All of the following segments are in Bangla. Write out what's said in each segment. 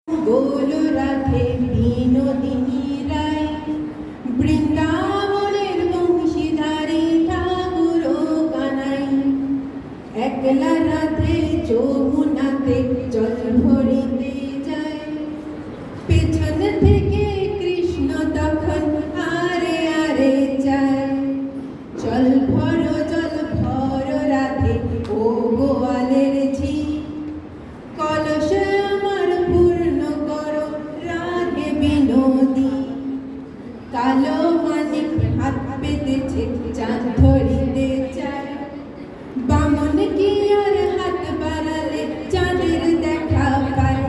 গোল রাধে বিনোদিনী রায়, বৃন্দাবনের বংশীধারী ঠাকুর কানাই। একলা রাধে যমুনাতে জল ভরিতে যায়, পেছন থেকে কৃষ্ণ তখন আরে আরে যায়। জল ভর রাধে ও গোয়ালের ঝি, কলস আমার পূর্ণ করো রাধে বিনোদী। কালো মানিক হাত পেতেছে চাঁদ ধরিতে চায়, বামন কি আর হাত বাড়ালে চাঁদের দেখা পায়।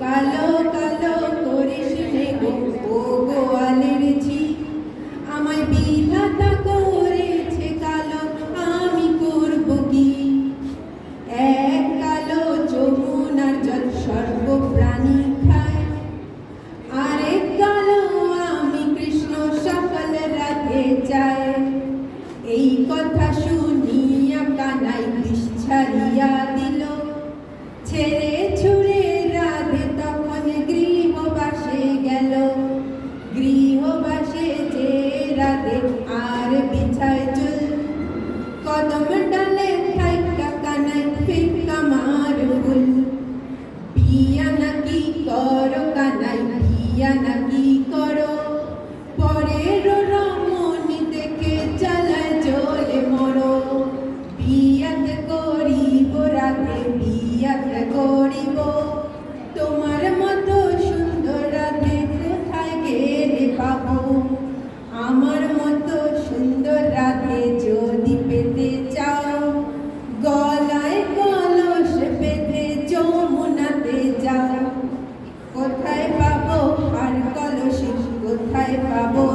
কালো কালো করিস নে গো ও গোয়ালের ঝি, আমায় বিধাতা করেছে কালো, আমি করব কি। এক কালো যমুনার জল সর্ব প্রাণী খায়, আরেক কালো আমি কৃষ্ণ সকল রাধে চায়। এই কথা শুনিয়া কানাই বিষ ছাড়িয়া দিল, ছেড়ে ছুড়ে রাধে তখন গৃহবাসে গেল। গৃহবাসে যে রাধে আর বিছায় চুল, কদম ডালে থাইকা কানাই ফিক্কা মার ফুল। বিয়া নাকি করো কানাই, বিয়া নাকি করো, পরের রমণী দেখে চালায় জলে মরো। বিয়াতে করিব রাধে, বিয়াতে করিব, তোমার মতো সুন্দর রাধে কোথায় গেলে পাবো। আমার মতো সুন্দর রাধে যদি পেতে চাও, গলায় কলস বেঁধে যমুনাতে যাও। কোথায় পাবো আর কলসি, কোথায় পাবো